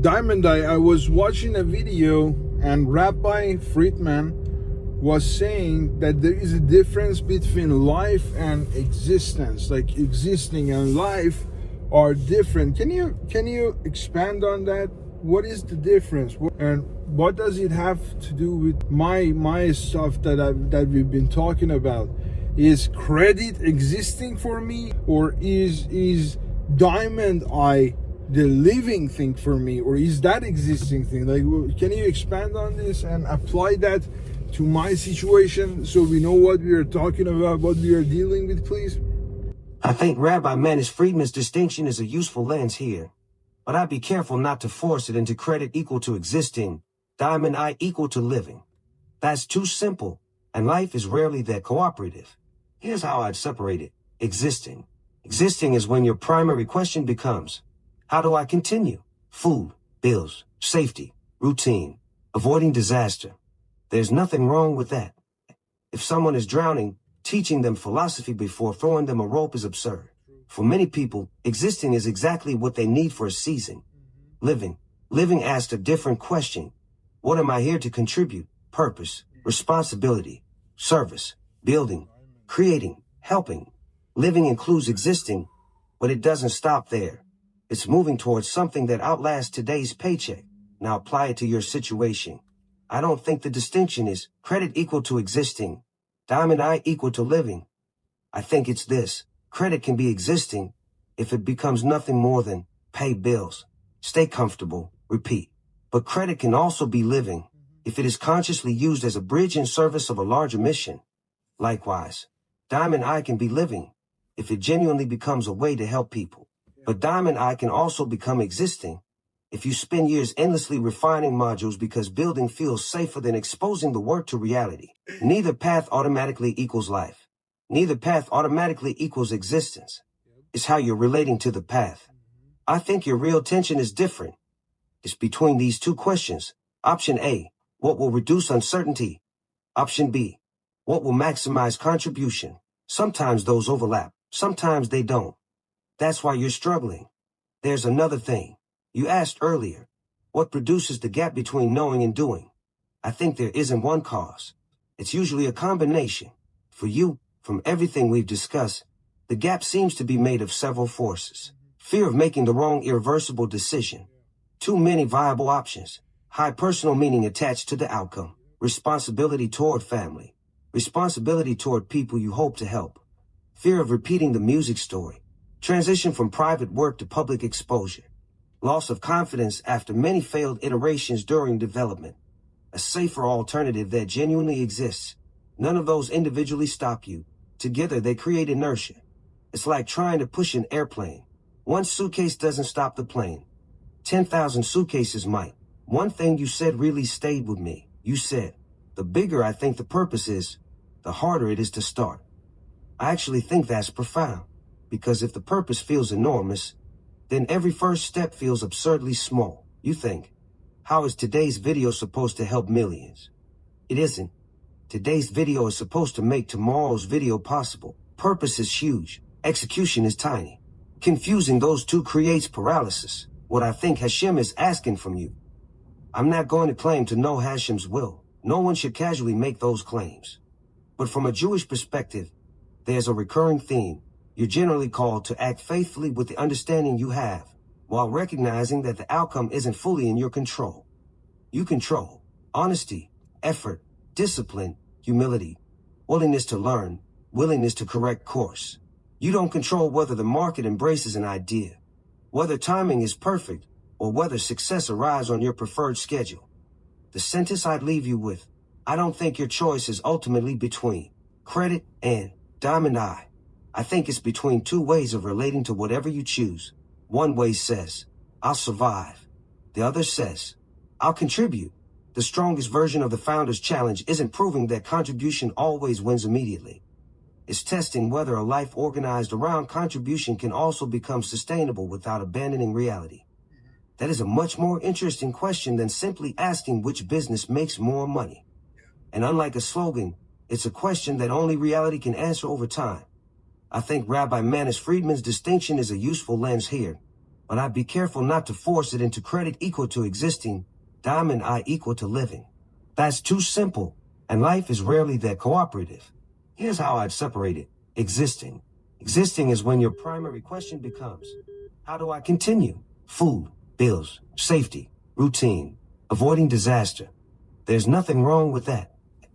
Diamond Eye, I was watching a video and Rabbi Friedman was saying that there is a difference between life and existence. Like existing and life are different. Can you expand on that? What is the difference? And what does it have to do with my stuff that we've been talking about? Is credit existing for me, or is Diamond Eye the living thing for me, or is that existing thing? Like, can you expand on this and apply that to my situation so we know what we are talking about, what we are dealing with, please? I think Rabbi Manish Friedman's distinction is a useful lens here, but I'd be careful not to force it into credit equal to existing, Diamond Eye equal to living. That's too simple, and life is rarely that cooperative. Here's how I'd separate it. Existing. Existing is when your primary question becomes, how do I continue? Food, bills, safety, routine, avoiding disaster. There's nothing wrong with that. If someone is drowning, teaching them philosophy before throwing them a rope is absurd. For many people, existing is exactly what they need for a season. Living asks a different question. What am I here to contribute? Purpose, responsibility, service, building, creating, helping. Living includes existing, but it doesn't stop there. It's moving towards something that outlasts today's paycheck. Now apply it to your situation. I don't think the distinction is credit equal to existing, Diamond Eye equal to living. I think it's this. Credit can be existing if it becomes nothing more than pay bills, stay comfortable, repeat. But credit can also be living if it is consciously used as a bridge in service of a larger mission. Likewise, Diamond Eye can be living if it genuinely becomes a way to help people. But Diamond Eye can also become existing if you spend years endlessly refining modules because building feels safer than exposing the work to reality. Neither path automatically equals life. Neither path automatically equals existence. It's how you're relating to the path. I think your real tension is different. It's between these two questions. Option A, what will reduce uncertainty? Option B, what will maximize contribution? Sometimes those overlap. Sometimes they don't. That's why you're struggling. There's another thing. You asked earlier, what produces the gap between knowing and doing? I think there isn't one cause. It's usually a combination. For you, from everything we've discussed, the gap seems to be made of several forces. Fear of making the wrong irreversible decision. Too many viable options. High personal meaning attached to the outcome. Responsibility toward family. Responsibility toward people you hope to help. Fear of repeating the music story. Transition from private work to public exposure. Loss of confidence after many failed iterations during development. A safer alternative that genuinely exists. None of those individually stop you. Together they create inertia. It's like trying to push an airplane. One suitcase doesn't stop the plane. 10,000 suitcases might. One thing you said really stayed with me. You said, the bigger I think the purpose is, the harder it is to start. I actually think that's profound. Because if the purpose feels enormous, then every first step feels absurdly small. You think, how is today's video supposed to help millions? It isn't. Today's video is supposed to make tomorrow's video possible. Purpose is huge. Execution is tiny. Confusing those two creates paralysis. What I think Hashem is asking from you. I'm not going to claim to know Hashem's will. No one should casually make those claims. But from a Jewish perspective, there's a recurring theme. You're generally called to act faithfully with the understanding you have, while recognizing that the outcome isn't fully in your control. You control honesty, effort, discipline, humility, willingness to learn, willingness to correct course. You don't control whether the market embraces an idea, whether timing is perfect, or whether success arrives on your preferred schedule. The sentence I'd leave you with, I don't think your choice is ultimately between credit and Diamond Eye. I think it's between two ways of relating to whatever you choose. One way says, I'll survive. The other says, I'll contribute. The strongest version of the founder's challenge isn't proving that contribution always wins immediately. It's testing whether a life organized around contribution can also become sustainable without abandoning reality. That is a much more interesting question than simply asking which business makes more money. And unlike a slogan, it's a question that only reality can answer over time. I think Rabbi Manish Friedman's distinction is a useful lens here, but I'd be careful not to force it into credit equal to existing, diamond I equal to living. That's too simple, and life is rarely that cooperative. Here's how I'd separate it. Existing. Existing is when your primary question becomes, how do I continue? Food, bills, safety, routine, avoiding disaster. There's nothing wrong with that.